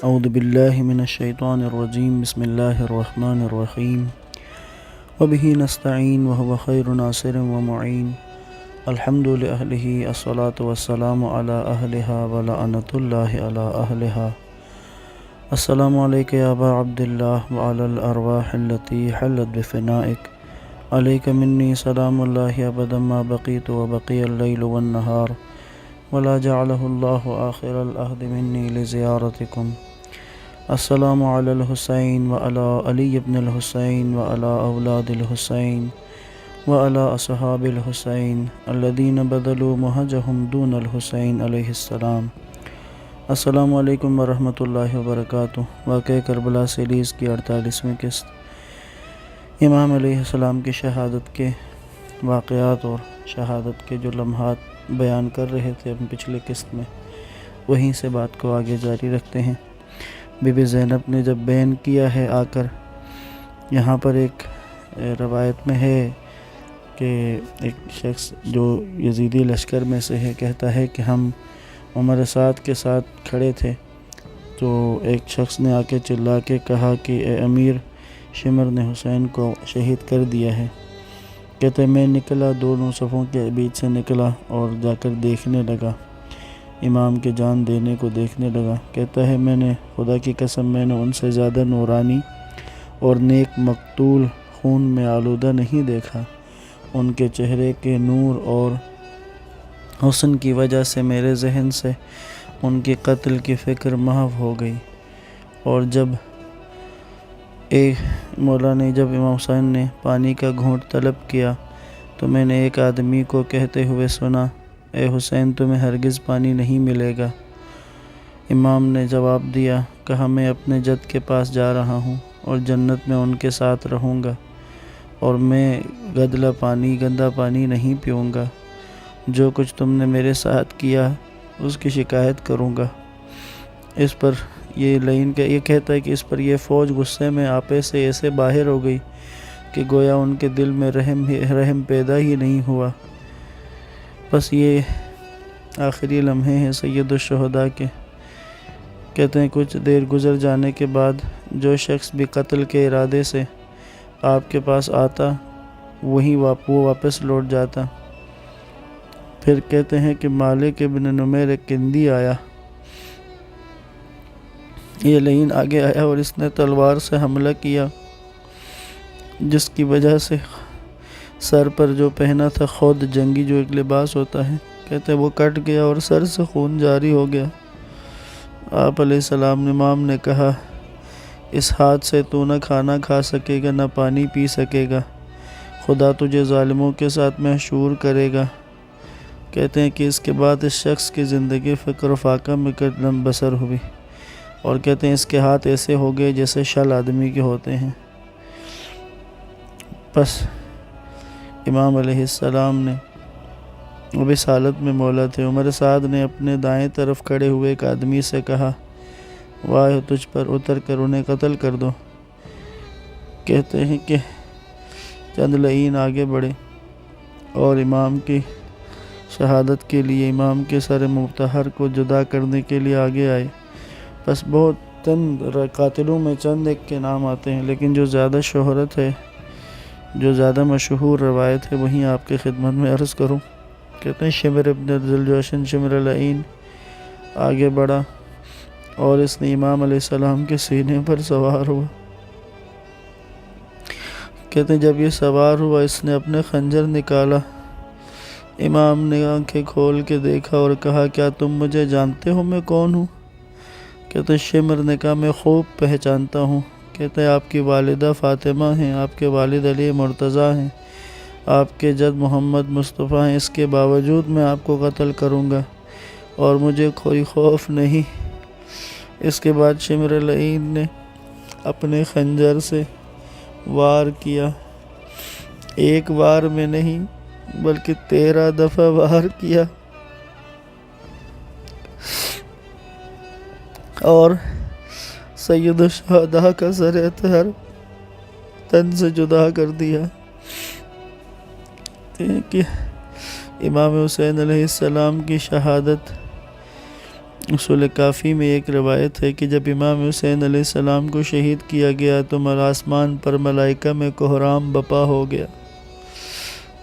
اعوذ باللہ من الشیطان الرجیم بسم اللہ الرحمن الرحیم وبہ نستعین وہو خیر ناصر ومعین الحمد لأہلہ الصلاة والسلام علی اہلہا ولعنۃ اللہ علی اہلہا السلام علیک یا ابا عبداللہ وعلی الارواح التي حلت بفنائک علیک منی سلام اللہ ابدا ما بقیت وبقی اللیل والنہار ولا جعلہ اللہ آخر العہد منی لزیارتکم السلام علی الحسین وعلی علی بن الحسین وعلی اولاد الحسین وعلی اصحاب الحسین الذین بذلوا مہجہم دون الحسین علیہ السلام۔ السلام علیکم ورحمۃ اللہ وبرکاتہ۔ واقعہ کربلا سیریز کی 48ویں قسط، امام علیہ السلام کی شہادت کے واقعات اور شہادت کے جو لمحات بیان کر رہے تھے ہم پچھلے قسط میں، وہیں سے بات کو آگے جاری رکھتے ہیں۔ بی بی زینب نے جب بیان کیا ہے آ کر، یہاں پر ایک روایت میں ہے کہ ایک شخص جو یزیدی لشکر میں سے ہے کہتا ہے کہ ہم عمر سعد کے ساتھ کھڑے تھے تو ایک شخص نے آ کے چلا کے کہا کہ اے امیر، شمر نے حسین کو شہید کر دیا ہے۔ کہتے میں نکلا، دونوں صفوں کے بیچ سے نکلا اور جا کر دیکھنے لگا، امام کے جان دینے کو دیکھنے لگا۔ کہتا ہے میں نے خدا کی قسم میں نے ان سے زیادہ نورانی اور نیک مقتول خون میں آلودہ نہیں دیکھا۔ ان کے چہرے کے نور اور حسن کی وجہ سے میرے ذہن سے ان کی قتل کی فکر محو ہو گئی۔ اور جب امام حسین نے پانی کا گھونٹ طلب کیا تو میں نے ایک آدمی کو کہتے ہوئے سنا، اے حسین تمہیں ہرگز پانی نہیں ملے گا۔ امام نے جواب دیا، کہا میں اپنے جد کے پاس جا رہا ہوں اور جنت میں ان کے ساتھ رہوں گا، اور میں گندا پانی نہیں پیوں گا۔ جو کچھ تم نے میرے ساتھ کیا اس کی شکایت کروں گا۔ اس پر یہ کہتا ہے کہ اس پر یہ فوج غصے میں آپے سے ایسے باہر ہو گئی کہ گویا ان کے دل میں رحم پیدا ہی نہیں ہوا۔ بس یہ آخری لمحے ہیں سید الشہداء کے۔ کہتے ہیں کچھ دیر گزر جانے کے بعد جو شخص بھی قتل کے ارادے سے آپ کے پاس آتا وہ واپس لوٹ جاتا۔ پھر کہتے ہیں کہ مالک ابن نمیر ایک کندی آیا، یہ لعین آگے آیا اور اس نے تلوار سے حملہ کیا، جس کی وجہ سے سر پر جو پہنا تھا خود جنگی جو ایک لباس ہوتا ہے، کہتے ہیں وہ کٹ گیا اور سر سے خون جاری ہو گیا۔ آپ علیہ السلام امام نے کہا، اس ہاتھ سے تو نہ کھانا کھا سکے گا نہ پانی پی سکے گا، خدا تجھے ظالموں کے ساتھ محشور کرے گا۔ کہتے ہیں کہ اس کے بعد اس شخص کی زندگی فکر و فاقہ میں قدم بسر ہوئی، اور کہتے ہیں اس کے ہاتھ ایسے ہو گئے جیسے شل آدمی کے ہوتے ہیں۔ بس امام علیہ السلام نے اب اس حالت میں مولا تھے۔ عمر سعد نے اپنے دائیں طرف کھڑے ہوئے ایک آدمی سے کہا، واہ تجھ پر، اتر کر انہیں قتل کر دو۔ کہتے ہیں کہ چند لعین آگے بڑھے اور امام کی شہادت کے لیے امام کے سر مبتہر کو جدا کرنے کے لیے آگے آئے۔ بس بہت چند قاتلوں میں چند ایک کے نام آتے ہیں، لیکن جو زیادہ شہرت ہے، جو زیادہ مشہور روایت ہے، وہیں آپ کی خدمت میں عرض کروں۔ کہتے ہیں شمر ابن ذوالجوشن شمر لعین آگے بڑھا اور اس نے امام علیہ السلام کے سینے پر سوار ہوا۔ کہتے ہیں جب یہ سوار ہوا اس نے اپنے خنجر نکالا، امام نے آنکھیں کھول کے دیکھا اور کہا، کیا تم مجھے جانتے ہو میں کون ہوں؟ کہتے ہیں شمر نے کہا، میں خوب پہچانتا ہوں۔ کہتے ہیں آپ کی والدہ فاطمہ ہیں، آپ کے والد علی مرتضیٰ ہیں، آپ کے جد محمد مصطفیٰ ہیں، اس کے باوجود میں آپ کو قتل کروں گا اور مجھے کوئی خوف نہیں۔ اس کے بعد شمر لعین نے اپنے خنجر سے وار کیا، ایک وار میں نہیں بلکہ 13 دفعہ وار کیا، اور سید الشہداء کا سر اطہر تن سے جدا کر دیا۔ کہ امام حسین علیہ السلام کی شہادت، اصول کافی میں ایک روایت ہے کہ جب امام حسین علیہ السلام کو شہید کیا گیا تو آسمان پر ملائکہ میں کوہرام بپا ہو گیا۔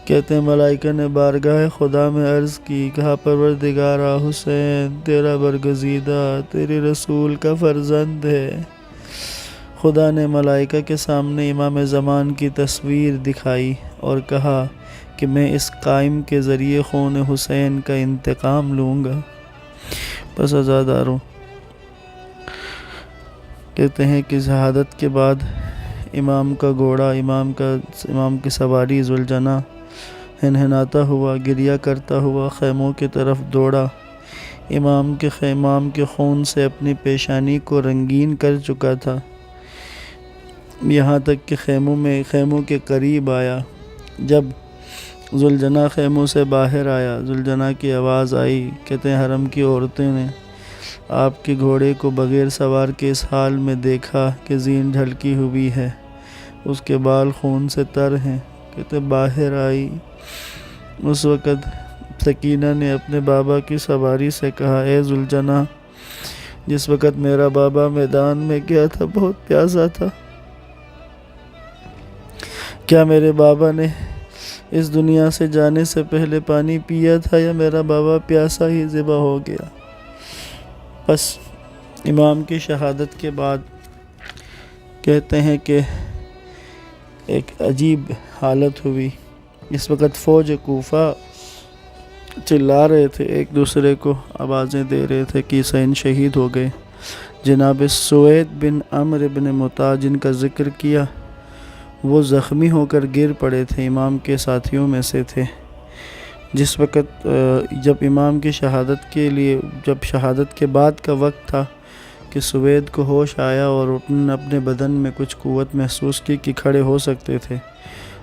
کہتے ہیں ملائکہ نے بارگاہ خدا میں عرض کی، کہا پروردگارا حسین تیرا برگزیدہ تیرے رسول کا فرزند ہے۔ خدا نے ملائکہ کے سامنے امام زمان کی تصویر دکھائی اور کہا کہ میں اس قائم کے ذریعے خون حسین کا انتقام لوں گا۔ پس عزاداروں، کہتے ہیں کہ شہادت کے بعد امام کا گھوڑا، امام کی سواری ذوالجناح ہنہناتا ہوا، گریہ کرتا ہوا خیموں کی طرف دوڑا۔ امام کے خون سے اپنی پیشانی کو رنگین کر چکا تھا، یہاں تک کہ خیموں کے قریب آیا۔ جب ذوالجناح خیموں سے باہر آیا، ذوالجناح کی آواز آئی، کہتے ہیں حرم کی عورتیں نے آپ کے گھوڑے کو بغیر سوار کے اس حال میں دیکھا کہ زین ڈھلکی ہوئی ہے، اس کے بال خون سے تر ہیں۔ کہتے باہر آئی، اس وقت سکینہ نے اپنے بابا کی سواری سے کہا، اے ذوالجناح، جس وقت میرا بابا میدان میں گیا تھا بہت پیاسا تھا، کیا میرے بابا نے اس دنیا سے جانے سے پہلے پانی پیا تھا یا میرا بابا پیاسا ہی ذبح ہو گیا؟ بس امام کی شہادت کے بعد کہتے ہیں کہ ایک عجیب حالت ہوئی۔ اس وقت فوج کوفہ چلا رہے تھے، ایک دوسرے کو آوازیں دے رہے تھے کہ حسین شہید ہو گئے۔ جناب سوید بن عمرو بن مطاع جن کا ذکر کیا، وہ زخمی ہو کر گر پڑے تھے، امام کے ساتھیوں میں سے تھے۔ جس وقت جب امام کی شہادت جب شہادت کے بعد کا وقت تھا کہ سوید کو ہوش آیا اور اپنے بدن میں کچھ قوت محسوس کی کہ کھڑے ہو سکتے تھے۔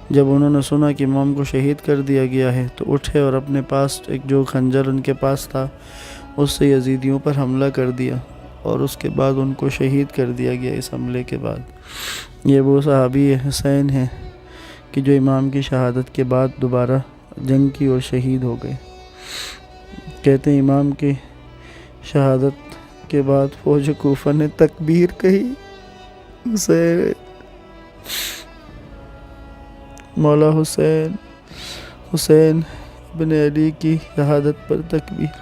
جب انہوں نے سنا کہ امام کو شہید کر دیا گیا ہے تو اٹھے اور اپنے پاس جو خنجر ان کے پاس تھا اس سے یزیدیوں پر حملہ کر دیا اور اس کے بعد ان کو شہید کر دیا گیا۔ اس حملے کے بعد یہ وہ صحابی حسین ہیں کہ جو امام کی شہادت کے بعد دوبارہ جنگ کی اور شہید ہو گئے۔ کہتے ہیں امام کی شہادت کے بعد فوج کوفہ نے تکبیر کہی، حسین مولا حسین ابن علی کی شہادت پر تکبیر۔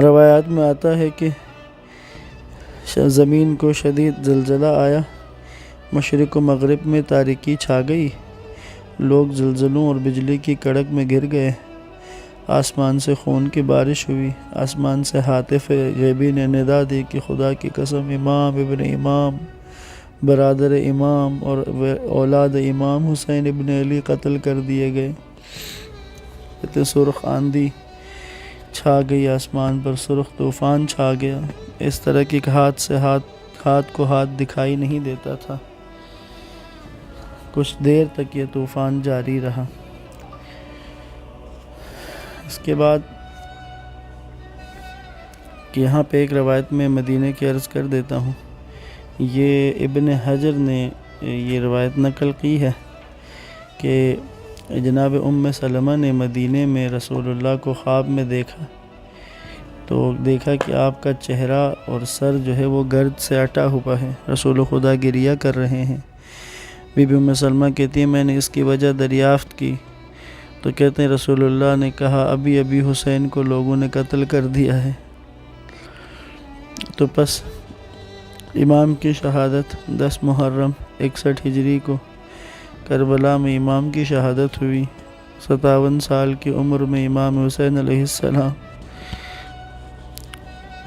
روایات میں آتا ہے کہ زمین کو شدید زلزلہ آیا، مشرق و مغرب میں تاریکی چھا گئی، لوگ زلزلوں اور بجلی کی کڑک میں گر گئے، آسمان سے خون کی بارش ہوئی، آسمان سے ہاتف غیبی نے ندا دی کہ خدا کی قسم امام ابن امام، برادر امام اور اولاد امام حسین ابن علی قتل کر دیے گئے۔ کہتے سرخ آندھی چھا گئی آسمان پر، سرخ طوفان چھا گیا، اس طرح کہ ہاتھ کو ہاتھ دکھائی نہیں دیتا تھا۔ کچھ دیر تک یہ طوفان جاری رہا۔ اس کے بعد یہاں پہ ایک روایت میں مدینہ کی عرض کر دیتا ہوں، یہ ابن حجر نے یہ روایت نقل کی ہے کہ جناب ام سلمہ نے مدینے میں رسول اللہ کو خواب میں دیکھا تو دیکھا کہ آپ کا چہرہ اور سر جو ہے وہ گرد سے اٹا ہوا ہے، رسول خدا گریہ کر رہے ہیں۔ بی بی ام سلمہ کہتی ہیں میں نے اس کی وجہ دریافت کی تو کہتے ہیں رسول اللہ نے کہا ابھی حسین کو لوگوں نے قتل کر دیا ہے۔ تو پس امام کی شہادت 10 محرم 61 ہجری کو کربلا میں امام کی شہادت ہوئی۔ 57 سال کی عمر میں امام حسین علیہ السلام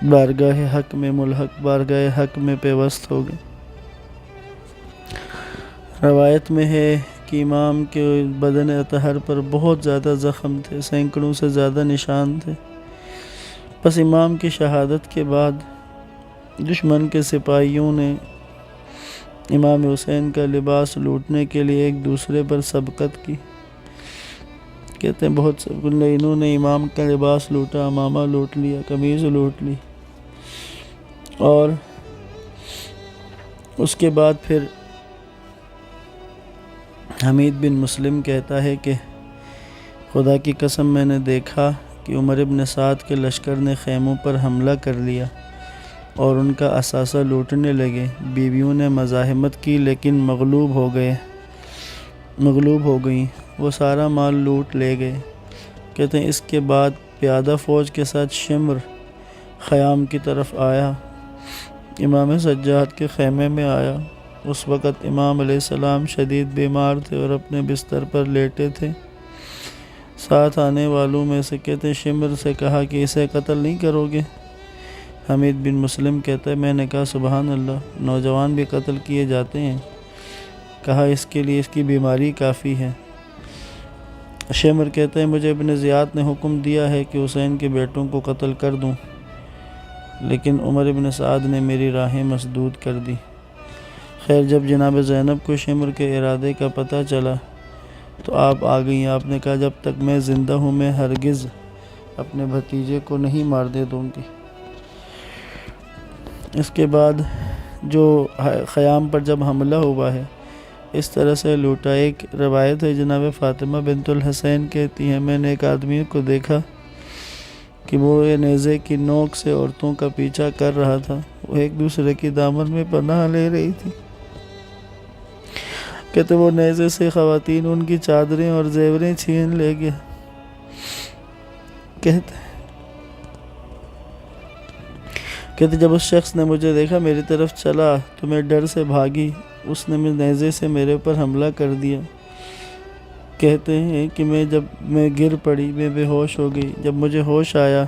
بارگاہ حق میں پیوست ہو گئے۔ روایت میں ہے کہ امام کے بدن اطہر پر بہت زیادہ زخم تھے، سینکڑوں سے زیادہ نشان تھے۔ پس امام کی شہادت کے بعد دشمن کے سپاہیوں نے امام حسین کا لباس لوٹنے کے لیے ایک دوسرے پر سبقت کی۔ کہتے ہیں بہت انہوں نے امام کا لباس لوٹا، امامہ لوٹ لیا، قمیض لوٹ لی، اور اس کے بعد پھر حمید بن مسلم کہتا ہے کہ خدا کی قسم میں نے دیکھا کہ عمر ابن سعد کے لشکر نے خیموں پر حملہ کر لیا اور ان کا اثاثہ لوٹنے لگے۔ بیویوں نے مزاحمت کی لیکن مغلوب ہو گئیں، وہ سارا مال لوٹ لے گئے۔ کہتے ہیں اس کے بعد پیادہ فوج کے ساتھ شمر خیام کی طرف آیا، امام سجاد کے خیمے میں آیا۔ اس وقت امام علیہ السلام شدید بیمار تھے اور اپنے بستر پر لیٹے تھے۔ ساتھ آنے والوں میں سے کہتے ہیں شمر سے کہا کہ اسے قتل نہیں کرو گے؟ حمید بن مسلم کہتا ہے میں نے کہا سبحان اللہ، نوجوان بھی قتل کیے جاتے ہیں؟ کہا اس کے لیے اس کی بیماری کافی ہے۔ شمر کہتے ہیں مجھے ابن زیاد نے حکم دیا ہے کہ حسین کے بیٹوں کو قتل کر دوں، لیکن عمر ابن سعد نے میری راہیں مسدود کر دی۔ خیر جب جناب زینب کو شمر کے ارادے کا پتہ چلا تو آپ آ گئیں۔ آپ نے کہا جب تک میں زندہ ہوں میں ہرگز اپنے بھتیجے کو نہیں مار دے دوں گی۔ اس کے بعد جو خیام پر جب حملہ ہوا ہے اس طرح سے لوٹا، ایک روایت ہے جناب فاطمہ بنت الحسین کہتی ہیں میں نے ایک آدمی کو دیکھا کہ وہ نیزے کی نوک سے عورتوں کا پیچھا کر رہا تھا، وہ ایک دوسرے کی دامن میں پناہ لے رہی تھی۔ کہتے وہ نیزے سے خواتین ان کی چادریں اور زیوریں چھین لے گیا۔ کہتے جب اس شخص نے مجھے دیکھا میری طرف چلا تو میں ڈر سے بھاگی، اس نے نیزے سے میرے اوپر حملہ کر دیا۔ کہتے ہیں کہ جب میں گر پڑی میں بے ہوش ہو گئی، جب مجھے ہوش آیا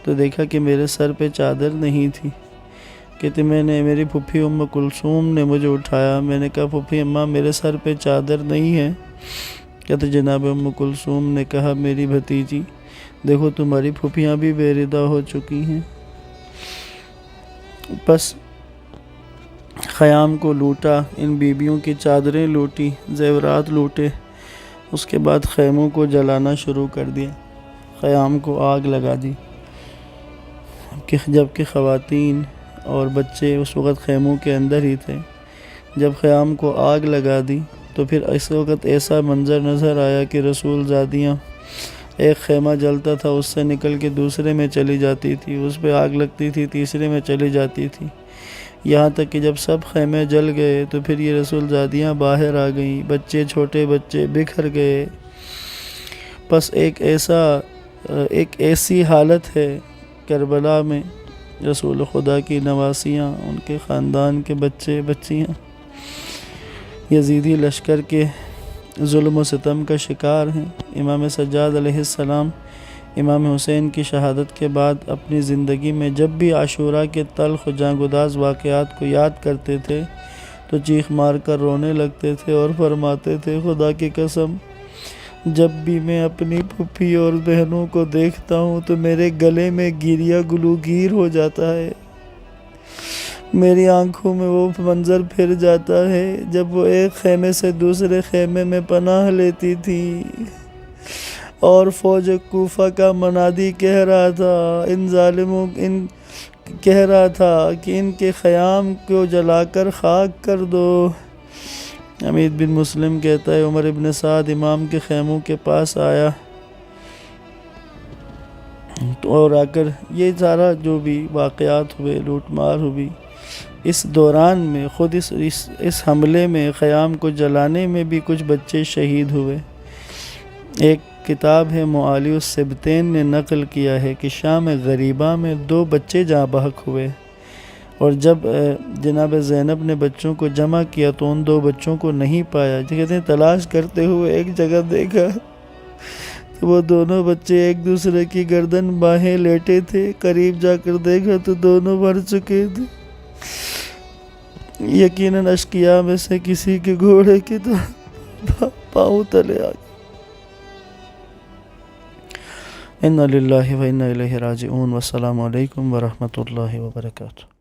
تو دیکھا کہ میرے سر پہ چادر نہیں تھی۔ کہتے میری پھوپھی ام کلثوم نے مجھے اٹھایا، میں نے کہا پھوپھی اماں میرے سر پہ چادر نہیں ہے۔ کہتے جناب ام کلثوم نے کہا میری بھتیجی دیکھو تمہاری پھوپھیاں بھی بے ردا ہو چکی ہیں۔ بس خیام کو لوٹا، ان بیبیوں کی چادریں لوٹی، زیورات لوٹے، اس کے بعد خیموں کو جلانا شروع کر دیا، خیام کو آگ لگا دی، جبکہ خواتین اور بچے اس وقت خیموں کے اندر ہی تھے۔ جب خیام کو آگ لگا دی تو پھر اس وقت ایسا منظر نظر آیا کہ رسول زادیاں ایک خیمہ جلتا تھا اس سے نکل کے دوسرے میں چلی جاتی تھی، اس پہ آگ لگتی تھی تیسرے میں چلی جاتی تھی، یہاں تک کہ جب سب خیمے جل گئے تو پھر یہ رسول زادیاں باہر آ گئیں، بچے چھوٹے بچے بکھر گئے۔ بس ایک ایسی حالت ہے کربلا میں، رسول خدا کی نواسیاں، ان کے خاندان کے بچے بچیاں یزیدی لشکر کے ظلم و ستم کا شکار ہیں۔ امام سجاد علیہ السلام امام حسین کی شہادت کے بعد اپنی زندگی میں جب بھی عاشوراء کے تلخ و جانگداز واقعات کو یاد کرتے تھے تو چیخ مار کر رونے لگتے تھے اور فرماتے تھے خدا کی قسم جب بھی میں اپنی پھوپھی اور بہنوں کو دیکھتا ہوں تو میرے گلے میں گریہ گلوگیر ہو جاتا ہے، میری آنکھوں میں وہ منظر پھر جاتا ہے جب وہ ایک خیمے سے دوسرے خیمے میں پناہ لیتی تھی اور فوج کوفہ کا منادی کہہ رہا تھا کہہ رہا تھا کہ ان کے خیام کو جلا کر خاک کر دو۔ حمید بن مسلم کہتا ہے عمر ابن سعد امام کے خیموں کے پاس آیا اور آ کر یہ سارا جو بھی واقعات ہوئے، لوٹ مار ہوئی، اس دوران میں خود اس حملے میں خیام کو جلانے میں بھی کچھ بچے شہید ہوئے۔ ایک کتاب ہے معالی السبتین نے نقل کیا ہے کہ شام غریبہ میں 2 بچے جاں بحق ہوئے، اور جب جناب زینب نے بچوں کو جمع کیا تو ان 2 بچوں کو نہیں پایا، کہتے ہیں تلاش کرتے ہوئے ایک جگہ دیکھا تو وہ دونوں بچے ایک دوسرے کی گردن باہیں لیٹے تھے، قریب جا کر دیکھا تو دونوں مر چکے تھے، یقیناً اشقیاء میں سے کسی کے گھوڑے کے پاؤں تلے آ گئے۔ انا للہ و انا الیہ راجعون، والسلام علیکم ورحمۃ اللہ وبرکاتہ۔